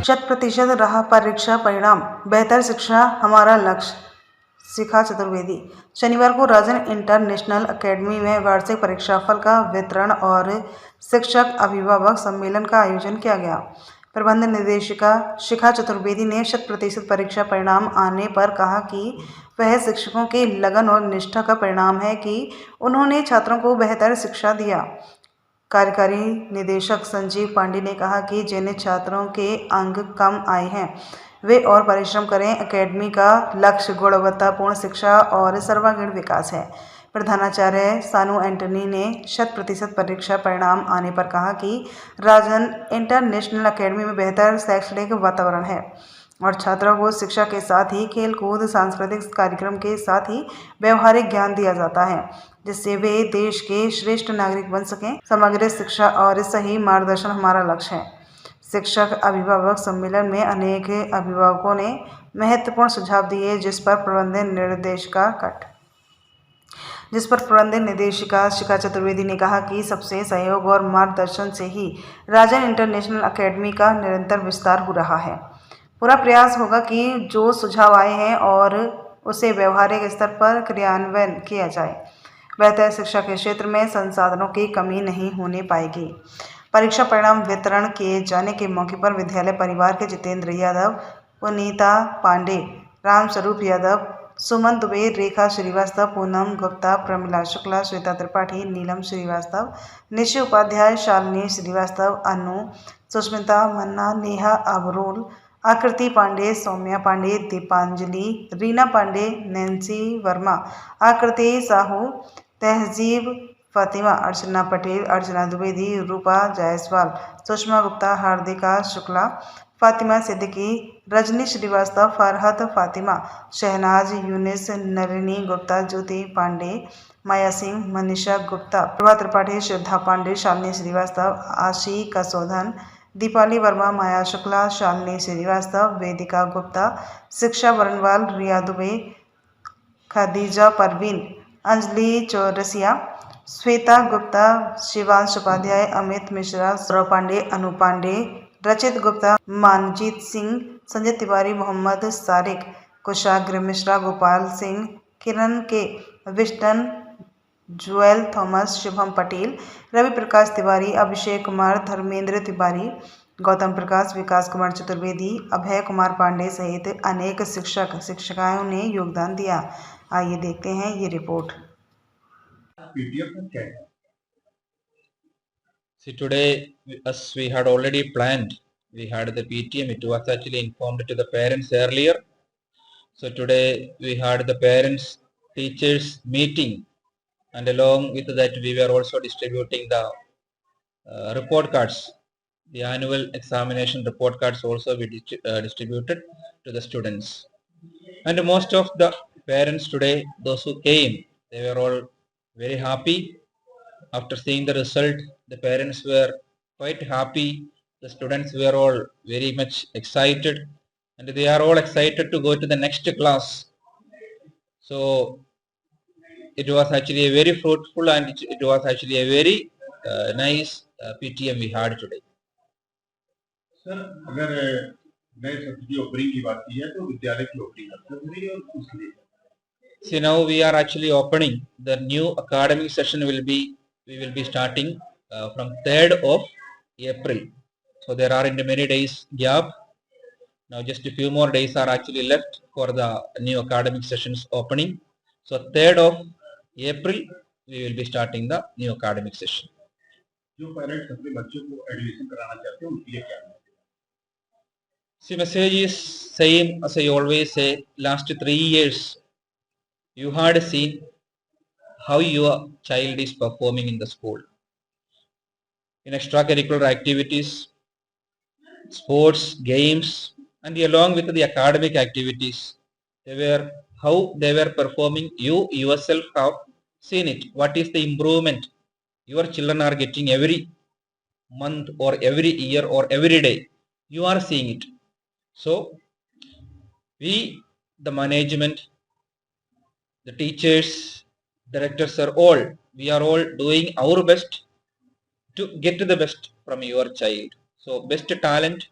100% रहा परीक्षा परिणाम, बेहतर शिक्षा हमारा लक्ष्य। शिखा चतुर्वेदी। शनिवार को राजन इंटरनेशनल अकेडमी में वार्षिक परीक्षाफल का वितरण और शिक्षक अभिभावक सम्मेलन का आयोजन किया गया। प्रबंध निदेशिका शिखा चतुर्वेदी ने 100% परीक्षा परिणाम आने पर कहा कि वह शिक्षकों के लगन और निष्ठा का परिणाम है कि उन्होंने छात्रों को बेहतर शिक्षा दिया। कार्यकारी निदेशक संजीव पांडे ने कहा कि जिन छात्रों के अंक कम आए हैं वे और परिश्रम करें। एकेडमी का लक्ष्य गुणवत्तापूर्ण शिक्षा और सर्वांगीण विकास है। प्रधानाचार्य सानू एंटनी ने 100% परीक्षा परिणाम आने पर कहा कि राजन इंटरनेशनल अकेडमी में बेहतर शैक्षणिक वातावरण है और छात्रों को शिक्षा के साथ ही खेलकूद, सांस्कृतिक कार्यक्रम के साथ ही व्यवहारिक ज्ञान दिया जाता है जिससे वे देश के श्रेष्ठ नागरिक बन सकें। समग्र शिक्षा और सही मार्गदर्शन हमारा लक्ष्य है। शिक्षक अभिभावक सम्मेलन में अनेक अभिभावकों ने महत्वपूर्ण सुझाव दिए जिस पर प्रबंध निदेशिका शिखा चतुर्वेदी ने कहा कि सबसे सहयोग और मार्गदर्शन से ही राजन इंटरनेशनल अकेडमी का निरंतर विस्तार हो रहा है। पूरा प्रयास होगा कि जो सुझाव आए हैं और उसे व्यवहारिक स्तर पर क्रियान्वयन किया जाए। बेहतर शिक्षा के क्षेत्र में संसाधनों की कमी नहीं होने पाएगी। परीक्षा परिणाम वितरण किए जाने के मौके पर विद्यालय परिवार के जितेंद्र यादव, पुनीता पांडे, रामस्वरूप यादव, सुमन दुबे, रेखा श्रीवास्तव, पूनम गुप्ता, प्रमिला शुक्ला, श्वेता त्रिपाठी, नीलम श्रीवास्तव, निशि उपाध्याय, शालिनी श्रीवास्तव, अनु, सुष्मिता मन्ना, नेहा अबरोल, आकृति पांडे, सौम्या पांडे, दीपांजलि, रीना पांडे, नैन्सी वर्मा, आकृति साहू, तहजीब फातिमा, अर्चना पटेल, अर्चना द्विवेदी, रूपा जायसवाल, सुषमा गुप्ता, हार्दिका शुक्ला, फातिमा सिद्दीकी, रजनी श्रीवास्तव, फरहत फातिमा, शहनाज यूनिस, नलिनी गुप्ता, ज्योति पांडे, माया सिंह, मनीषा गुप्ता, प्रभा त्रिपाठी, श्रद्धा पांडे, शालिनी श्रीवास्तव, आशी कसोधन, दीपाली वर्मा, माया शुक्ला, शालिनी श्रीवास्तव, वेदिका गुप्ता, शिक्षा बरनवाल, रिया दुबे, खदीजा परवीन, अंजलि चौरसिया, श्वेता गुप्ता, शिवांश उपाध्याय, अमित मिश्रा, सौरभ पांडे, अनु पांडे, रचित गुप्ता, मानजीत सिंह, संजय तिवारी, मोहम्मद सारिक, कुशाग्र मिश्रा, गोपाल सिंह, किरण के, विस्टन, जुएल थॉमस, शुभम पटेल, रवि प्रकाश तिवारी, अभिषेक कुमार, धर्मेंद्र तिवारी, गौतम प्रकाश, विकास कुमार चतुर्वेदी, अभय कुमार पांडे सहित अनेक शिक्षक शिक्षिकाओं ने योगदान दिया। आइए देखते हैं ये report. See, today, as we had already planned, we had the PTM. It was actually informed to the parents earlier. So today we had the parents teachers meeting, and along with that we were also distributing the report cards. The annual examination report cards also we distributed to the students. And most of the parents today, those who came, they were all very happy. After seeing the result, the parents were quite happy. The students were all very much excited, and they are all excited to go to the next class. So it was actually a very fruitful and it was actually a very nice PTM we had today. Sir, अगर नए सत्र की opening की बात की है तो विद्यालय की ओपनिंग कब हो रही है और उसके लिए? See, now we are actually opening the new academic session. We will be starting from 3rd of April. So there are in many days gap. Now just a few more days are actually left for the new academic sessions opening. So 3rd of April we will be starting the new academic session. जो parents अपने बच्चों को admission कराना चाहते हैं उनके लिए क्या है? See, message is same as I always say. Last 3 years you had seen how your child is performing in the school, in extracurricular activities, sports, games, and along with the academic activities. How they were performing. You yourself have seen it. What is the improvement your children are getting every month or every year or every day? You are seeing it. So we, the management, the teachers, directors we are all doing our best to get the best from your child. So best talent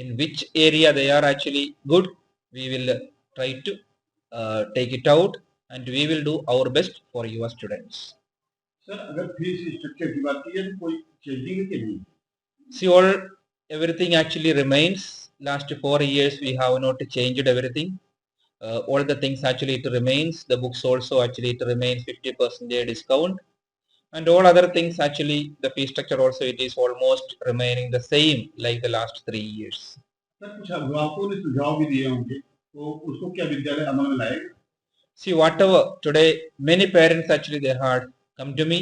in which area they are actually good, we will try to take it out and we will do our best for your students. Sir अगर fees structure की बात की जाए तो कोई changing है कि नहीं? See, everything actually remains. Last 4 years we have not changed everything. All the things actually it remains. The books also actually it remains 50% discount, and all other things actually the fee structure also it is almost remaining the same like the last 3 years. Sir कुछ अभिभावकों ने सुझाव भी दिए होंगे, तो उसको क्या विद्यालय अमल में लाएगा? See, whatever today many parents actually they had come to me.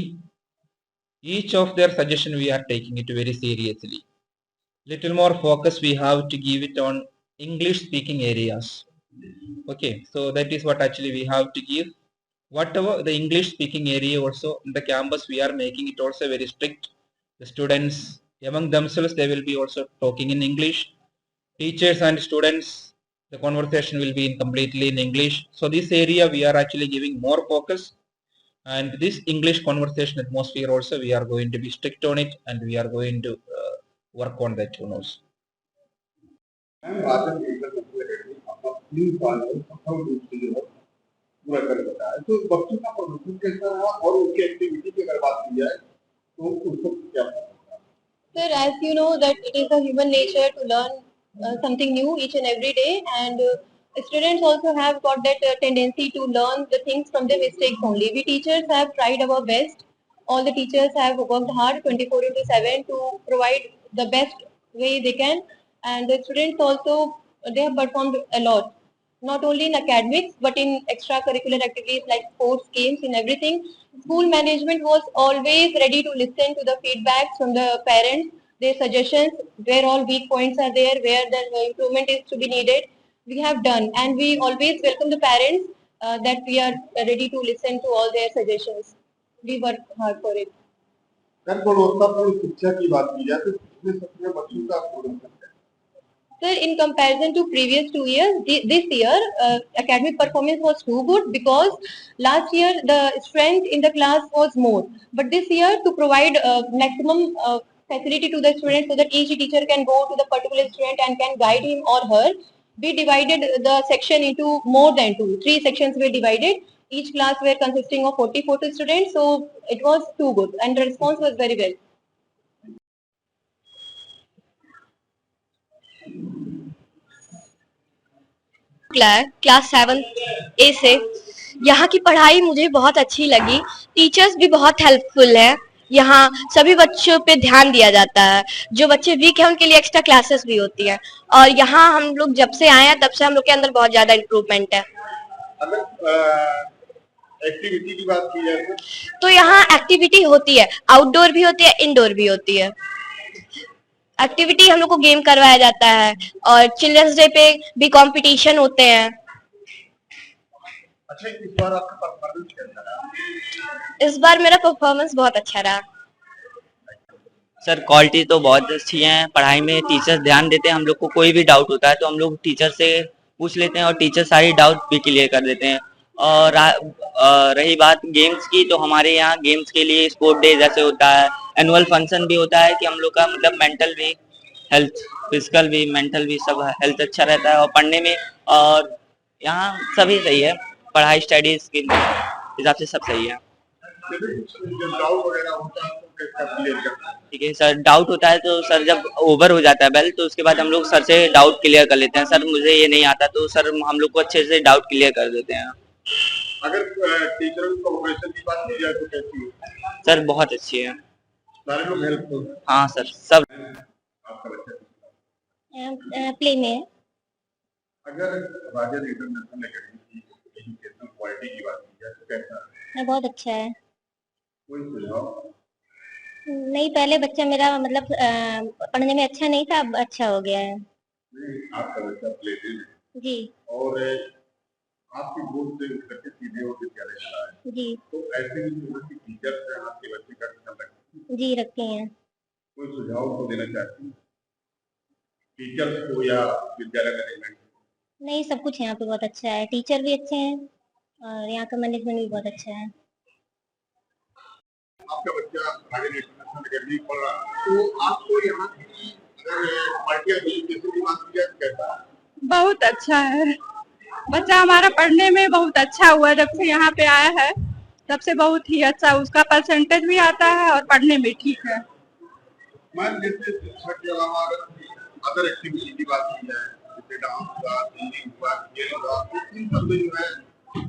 Each of their suggestion we are taking it very seriously. Little more focus we have to give it on English speaking areas. Okay, so that is what actually we have to give. Whatever the English speaking area also in the campus we are making it also very strict. The students among themselves they will be also talking in English. Teachers and students the conversation will be completely in English. So this area we are actually giving more focus, and this English conversation atmosphere also we are going to be strict on it and we are going to work on that one also. Ma'am Rajan international academy अपना 3 साल में सफल रूप से जो है पूरा कर बताया है, तो बच्चों का प्रदर्शन कैसा रहा और उनकी एक्टिविटी की अगर बात की जाए तो उसको क्या? Sir, as you know that it is a human nature to learn something new each and every day, and students also have got that tendency to learn the things from their mistakes only. We teachers have tried our best. All the teachers have worked hard 24/7 to provide the best way they can, and the students also they have performed a lot, not only in academics but in extracurricular activities like sports, games, in everything. School management was always ready to listen to the feedbacks from the parents, their suggestions, where all weak points are there, where the improvement is to be needed. We have done, and we always welcome the parents that we are ready to listen to all their suggestions. We work hard for it. Sir गुणवत्तापूर्ण शिक्षा की बात की जाए तो पिछले सत्र में बच्चों का प्रदर्शन है। Sir, in comparison to previous 2 years, this year academic performance was too good because last year the strength in the class was more. But this year, to provide maximum facility to the student so that each teacher can go to the particular student and can guide him or her, we divided the section into more than 2. 3 sections were divided. Each class were consisting of 40 students, so it was too good and the response was very well. Class 7 ए से यहाँ की पढ़ाई मुझे बहुत अच्छी लगी। Teachers भी बहुत हेल्पफुल है। यहाँ सभी बच्चों पे ध्यान दिया जाता है। जो बच्चे वीक हैं उनके लिए एक्स्ट्रा क्लासेस भी होती है और यहाँ हम लोग जब से आए हैं तब से हम लोग के अंदर बहुत ज्यादा इम्प्रूवमेंट है। अगर एक्टिविटी की बात की जाए तो यहाँ एक्टिविटी होती है, आउटडोर भी होती है, इंडोर भी होती है। एक्टिविटी हम लोग को गेम करवाया जाता है और चिल्ड्रंस डे पे भी कंपटीशन होते हैं। अच्छा, इस बार आपका परफॉर्मेंस कैसा रहा? इस बार मेरा परफॉर्मेंस बहुत अच्छा रहा। सर क्वालिटी तो बहुत अच्छी है, पढ़ाई में टीचर्स ध्यान देते हैं। हम लोग को कोई भी डाउट होता है तो हम लोग टीचर से पूछ लेते हैं और टीचर सारी डाउट भी क्लियर कर देते हैं। और रही बात गेम्स की, तो हमारे यहाँ गेम्स के लिए स्पोर्ट डे जैसे होता है, एनुअल फंक्शन भी होता है कि हम लोग का मतलब मेंटल भी हेल्थ, फिजिकल भी मेंटल भी सब हेल्थ अच्छा रहता है और पढ़ने में। और यहाँ सभी सही है, पढ़ाई स्टडीज के हिसाब से सब सही है। जब डाउट वगैरह होता है तो कैसे क्लियर करते हैं? ठीक है सर, डाउट होता है तो सर जब ओवर हो जाता है बेल तो उसके बाद हम लोग सर से डाउट क्लियर कर लेते हैं। सर मुझे ये नहीं आता, तो सर हम लोग को अच्छे से डाउट क्लियर कर देते हैं। अगर टीचरों की कोऑपरेशन की बात की जाए तो कैसी है? सर बहुत अच्छी है, सारे लोग हेल्पफुल हैं। हाँ सर सब। आपका बच्चा प्ले में अगर राजन इंटरनेशनल एकेडमी की एजुकेशनल क्वालिटी की बात की जाए तो कैसा है? बहुत अच्छा है। कोई सुझाव? नहीं, पहले बच्चा मेरा मतलब पढ़ने में अच्छा नहीं था, अब अच्छा हो गया है। आपका बच्चा प्लेटिन है जी और आपकी गोद से उठ करके सीधे वो विद्यालय चला है, जी तो ऐसे में जो है टीचर्स हैं आपके बच्चे का ख्याल रखते हैं, जी रखते हैं। कोई सुझाव को देना चाहते हैं टीचर्स को या विद्यालय मैनेजमेंट को? नहीं, सब कुछ यहाँ पे बहुत अच्छा है, टीचर भी अच्छे हैं और यहाँ का मैनेजमेंट भी बहुत अच्छा है। आपका बच्चा राजन इंटरनेशनल एकेडमी पढ़ रहा है, तो आपको यहाँ की मल्टी एप्लीकेशन की बात की जाए तो कैसा है? बहुत अच्छा है। बच्चा हमारा पढ़ने में बहुत अच्छा हुआ जब से यहाँ पे आया है, तब से बहुत ही अच्छा उसका परसेंटेज भी आता है और पढ़ने में ठीक है। मैम जैसे शिक्षा के अलावा अगर अदर एक्टिविटी की बात की जाए, जैसे डांस हुआ, सिंगिंग हुआ, खेल हुआ, तो इन सब में जो है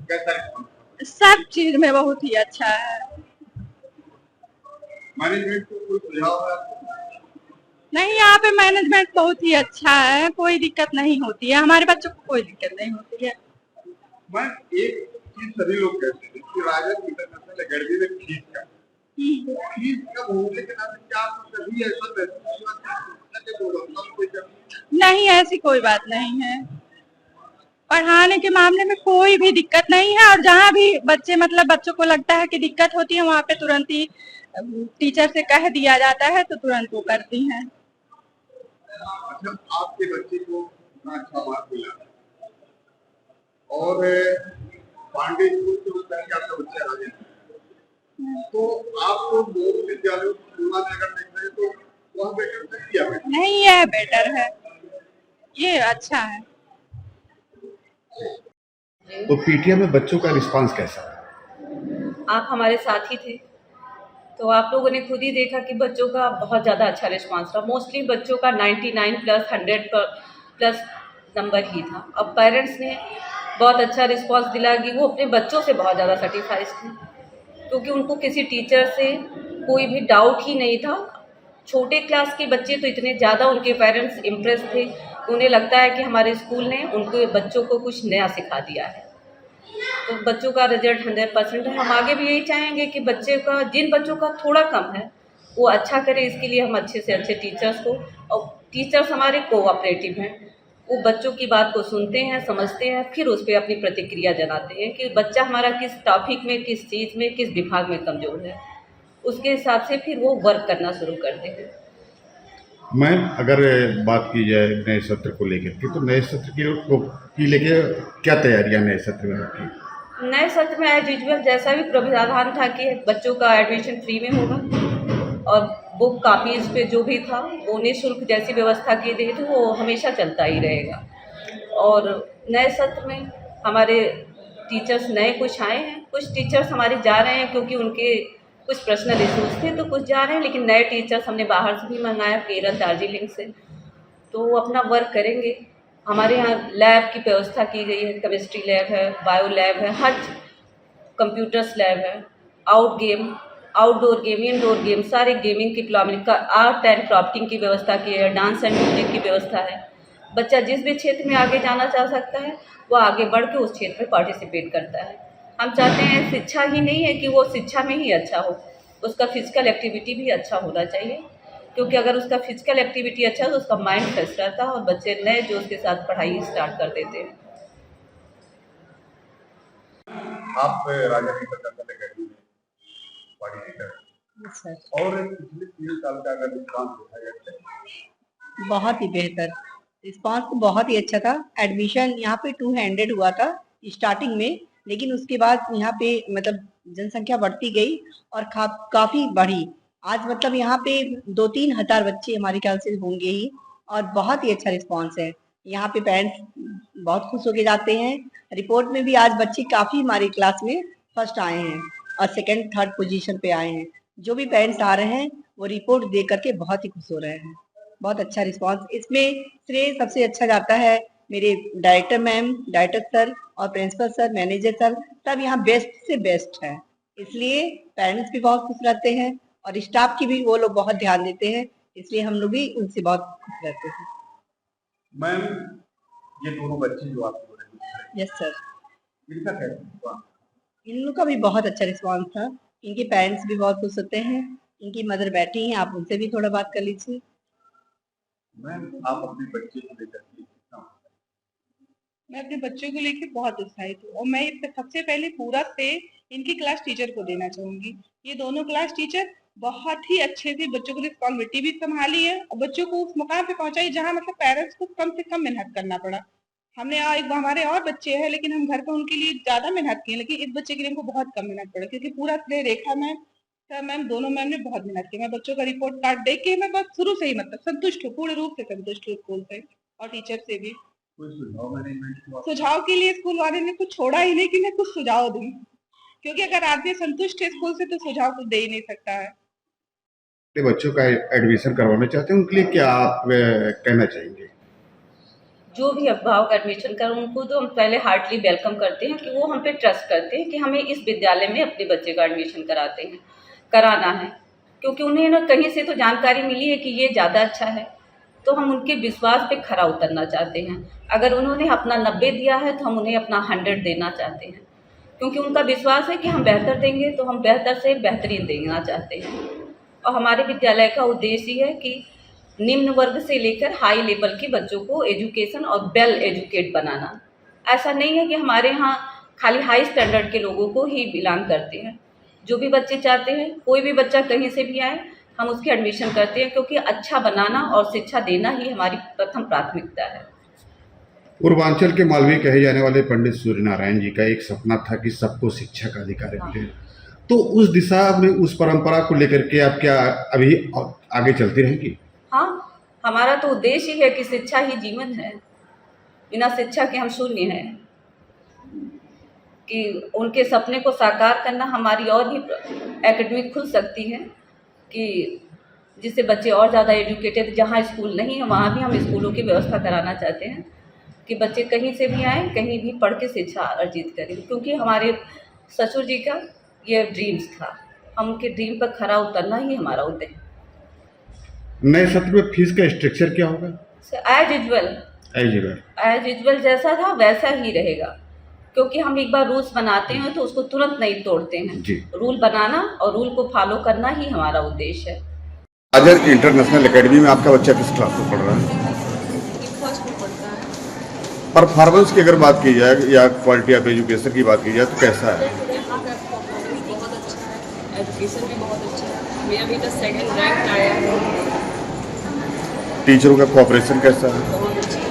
कैसा रिस्पॉन्स? सब चीज में बहुत ही अच्छा है। मैनेजमेंट को कोई सुझाव है? नहीं, यहाँ पे मैनेजमेंट बहुत ही अच्छा है, कोई दिक्कत नहीं होती है, हमारे बच्चों को कोई दिक्कत नहीं होती है। मैम एक चीज सभी लोग कहते हैं कि राजन इंटरनेशनल अकेडमी में फीस का, तो फीस कम होने के नाते क्या आप कभी ऐसा महसूस हुआ कि गुणवत्ता में कोई कमी? नहीं, ऐसी कोई बात नहीं है। पढ़ाने के मामले में कोई भी दिक्कत नहीं है, और जहाँ भी बच्चे मतलब बच्चों को लगता है कि दिक्कत होती है, वहाँ पे तुरंत ही टीचर से कह दिया जाता है तो तुरंत वो करती हैं। अच्छा, आपके बच्चे को इतना अच्छा मार्क मिला और पांडे स्कूल से उस तरह आपका बच्चा राजन, तो आपको दोनों विद्यालयों की तुलना में अगर देख रहे हैं तो वह बेटर है या बेटर? नहीं, ये बेटर है, ये अच्छा है। तो पीटीएम में बच्चों का रिस्पांस कैसा है? आप हमारे साथ ही थे, तो आप लोगों ने खुद ही देखा कि बच्चों का बहुत ज़्यादा अच्छा रिस्पांस था। मोस्टली बच्चों का 99 प्लस 100 प्लस नंबर ही था। अब पेरेंट्स ने बहुत अच्छा रिस्पांस दिला कि वो अपने बच्चों से बहुत ज़्यादा सेटिस्फाइड थे, क्योंकि उनको किसी टीचर से कोई भी डाउट ही नहीं था। छोटे क्लास के बच्चे तो इतने ज़्यादा उनके पेरेंट्स इम्प्रेस थे, उन्हें लगता है कि हमारे स्कूल ने उनके बच्चों को कुछ नया सिखा दिया है। तो बच्चों का रिजल्ट 100% है। हम आगे भी यही चाहेंगे कि बच्चे का, जिन बच्चों का थोड़ा कम है वो अच्छा करे, इसके लिए हम अच्छे से अच्छे टीचर्स को, और टीचर्स हमारे कोऑपरेटिव हैं, वो बच्चों की बात को सुनते हैं, समझते हैं, फिर उस पर अपनी प्रतिक्रिया जताते हैं कि बच्चा हमारा किस टॉपिक में, किस चीज़ में, किस विभाग में कमज़ोर है, उसके हिसाब से फिर वो वर्क करना शुरू करते हैं। मैम अगर बात की जाए नए सत्र को लेकर के, तो नए सत्र की लेके क्या तैयारियां नए सत्र में आपकी? नए सत्र में एज यूजुअल जैसा भी प्रावधान था कि बच्चों का एडमिशन फ्री में होगा, और बुक कापीज़ पे जो भी था वो निःशुल्क जैसी व्यवस्था की गई थी वो हमेशा चलता ही रहेगा। और नए सत्र में हमारे टीचर्स नए कुछ आए हैं, कुछ टीचर्स हमारे जा रहे हैं क्योंकि उनके कुछ पर्सनल इश्यूज थे, तो कुछ जा रहे हैं, लेकिन नए टीचर्स हमने बाहर से भी मंगाया, केरल, दार्जिलिंग से, तो वो अपना वर्क करेंगे। हमारे यहाँ लैब की व्यवस्था की गई है, केमिस्ट्री लैब है, बायो लैब है, हर कंप्यूटर्स लैब है, आउटडोर गेम, इंडोर गेम, सारे गेमिंग की प्लानिंग का, आर्ट एंड क्राफ्टिंग की व्यवस्था की है, डांस एंड म्यूजिक की व्यवस्था है। बच्चा जिस भी क्षेत्र में आगे जाना चाह सकता है वो आगे बढ़ के उस क्षेत्र में पार्टिसिपेट करता है। हम चाहते हैं शिक्षा ही नहीं है कि वो शिक्षा में ही अच्छा हो, उसका फिजिकल एक्टिविटी भी अच्छा होना चाहिए, क्योंकि अगर उसका फिजिकल एक्टिविटी अच्छा है तो उसका माइंड फ्रेश रहता है और बच्चे नए जोश के साथ पढ़ाई स्टार्ट कर देते हैं। आप राजा इंटरनेशनल अकेडमी में पार्टिसिपेट और पिछले 3 साल का अगर रिस्पांस देखा जाए तो बहुत ही बेहतर रिस्पांस तो बहुत ही अच्छा था। एडमिशन यहाँ पे 200 हुआ था स्टार्टिंग में, लेकिन उसके बाद यहाँ पे मतलब जनसंख्या बढ़ती गई और काफी बढ़ी। आज मतलब यहाँ पे 2-3 हजार बच्चे हमारे ख्याल से होंगे ही, और बहुत ही अच्छा रिस्पांस है। यहाँ पे पेरेंट्स बहुत खुश होके जाते हैं। रिपोर्ट में भी आज बच्चे काफी हमारी क्लास में फर्स्ट आए हैं और सेकंड थर्ड पोजीशन पे आए हैं। जो भी पेरेंट्स आ रहे हैं वो रिपोर्ट देख करके बहुत ही खुश हो रहे हैं। बहुत अच्छा रिस्पांस, इसमें श्रेय सबसे अच्छा जाता है मेरे डायरेक्टर मैम, डायरेक्टर सर और प्रिंसिपल सर, मैनेजर सर, सब यहाँ बेस्ट से बेस्ट है। इसलिए पेरेंट्स भी बहुत खुश रहते हैं और स्टाफ की भी वो लोग बहुत ध्यान देते हैं, इसलिए हम लोग भी उनसे बहुत खुश रहते हैं। मैम ये दोनों बच्चे जो आपको यस सर, इनका कैसा? इन लोग का भी बहुत अच्छा रिस्पांस था। इनके पेरेंट्स भी बहुत खुश होते हैं। इनकी मदर बैठी हैं, आप उनसे भी थोड़ा बात कर लीजिए। मैम आप अपने बच्चे को लेकर के मैं अपने बच्चों को लेकर बहुत उत्साहित हूँ और मैं सबसे पहले पूरा श्रेय इनकी क्लास टीचर को देना चाहूंगी। ये दोनों क्लास टीचर बहुत ही अच्छे से बच्चों को रिस्पॉन्सिबिलिटी भी संभाली है और बच्चों को उस मुकाम पे पहुंचाई जहां मतलब पेरेंट्स को कम से कम मेहनत करना पड़ा। हमने एक हमारे और बच्चे हैं लेकिन हम घर पे उनके लिए ज्यादा मेहनत की, लेकिन इस बच्चे के लिए हमको बहुत कम मेहनत पड़ा, क्योंकि पूरा श्रेय रेखा मैम सर मैम दोनों मैम ने बहुत मेहनत की। मैं बच्चों का रिपोर्ट कार्ड देख के मैं बस शुरू से ही मतलब संतुष्ट हूँ, पूर्ण रूप से संतुष्ट हूँ स्कूल से और टीचर से भी। सुझाव के लिए स्कूल वाले ने कुछ छोड़ा ही नहीं कि मैं कुछ सुझाव दूं, क्योंकि अगर आदमी संतुष्ट है स्कूल से तो सुझाव कुछ दे ही नहीं सकता है। बच्चों का एडमिशन करवाना चाहते हैं उनके लिए क्या आप कहना चाहेंगे? जो भी अभिभावक एडमिशन कर उनको तो हम पहले हार्टली वेलकम करते हैं कि वो हम पे ट्रस्ट करते हैं कि हमें इस विद्यालय में अपने बच्चे का एडमिशन कराना है, क्योंकि उन्हें ना कहीं से तो जानकारी मिली है कि ये ज़्यादा अच्छा है, तो हम उनके विश्वास पे खरा उतरना चाहते हैं। अगर उन्होंने अपना 90 दिया है तो हम उन्हें अपना 100 देना चाहते हैं, क्योंकि उनका विश्वास है कि हम बेहतर देंगे तो हम बेहतर से बेहतरीन देना चाहते हैं। और हमारे विद्यालय का उद्देश्य है कि निम्न वर्ग से लेकर हाई लेवल के बच्चों को एजुकेशन और वेल एजुकेट बनाना। ऐसा नहीं है कि हमारे यहाँ खाली हाई स्टैंडर्ड के लोगों को ही बिलोंग करते हैं। जो भी बच्चे चाहते हैं, कोई भी बच्चा कहीं से भी आए, हम उसकी एडमिशन करते हैं, क्योंकि अच्छा बनाना और शिक्षा देना ही हमारी प्रथम प्राथमिकता है। पूर्वांचल के मालवीय कहे जाने वाले पंडित सूर्यनारायण जी का एक सपना था कि सबको शिक्षा का अधिकार मिले, तो उस दिशा में उस परंपरा को लेकर के आप क्या अभी आगे चलती रहेंगी? हाँ, हमारा तो उद्देश्य ही है कि शिक्षा ही जीवन है, बिना शिक्षा के हम शून्य हैं। कि उनके सपने को साकार करना हमारी और भी एकेडमी खुल सकती है, कि जिससे बच्चे और ज़्यादा एजुकेटेड, जहाँ स्कूल नहीं है वहाँ भी हम स्कूलों की व्यवस्था कराना चाहते हैं कि बच्चे कहीं से भी आएँ, कहीं भी पढ़ के शिक्षा अर्जित करें, क्योंकि हमारे ससुर जी का ये ड्रीम्स था। हम उनके ड्रीम पर खरा उतरना ही हमारा उद्देश्य। नए सत्र में फीस का स्ट्रक्चर क्या होगा? एज यूजुअल जैसा था वैसा ही रहेगा, क्योंकि हम एक बार रूल्स बनाते हैं तो उसको तुरंत नहीं तोड़ते हैं। रूल बनाना और रूल को फॉलो करना ही हमारा उद्देश्य है। राजन इंटरनेशनल एकेडमी में आपका बच्चा किस क्लास में पढ़ रहा है? फर्स्ट में पढ़ता है। परफॉर्मेंस की अगर बात की जाए या क्वालिटी ऑफ एजुकेशन की बात की जाए तो कैसा है? यहाँ का परफॉर्मेंस बहुत अच्छा है, एजुकेशन भी बहुत अच्छा है। मेरा बेटा 2nd रैंक आया है। टीचरों का कोऑपरेशन कैसा है? बहुत अच्छा है।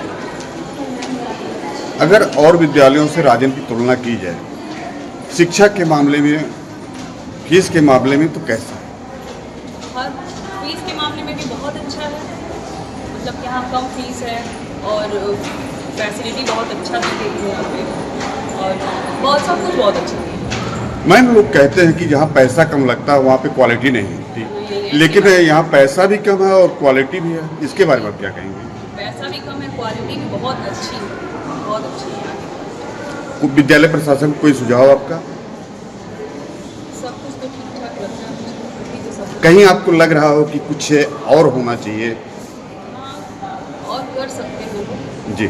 अगर और विद्यालयों से राजन की तुलना की जाए शिक्षा के मामले में, फीस के मामले में, तो कैसा है? हर फीस के मामले में भी बहुत अच्छा है, मतलब यहाँ कम फीस है और फैसिलिटी बहुत अच्छा दी गई है यहाँ पे, और बहुत सब कुछ बहुत अच्छा है। मैम, लोग कहते हैं कि जहाँ पैसा कम लगता है वहाँ पे क्वालिटी नहीं होती, लेकिन यहाँ पैसा भी कम है और क्वालिटी भी है, इसके बारे में आप क्या कहेंगे? पैसा भी कम है, क्वालिटी भी बहुत अच्छी है, बहुत अच्छी है। विद्यालय प्रशासन को कोई सुझाव आपका? सब कुछ तो ठीक ठाक लगता है मुझे, तो सब कहीं आपको लग रहा हो कि कुछ और होना चाहिए? हाँ, और कर सकते हो जी।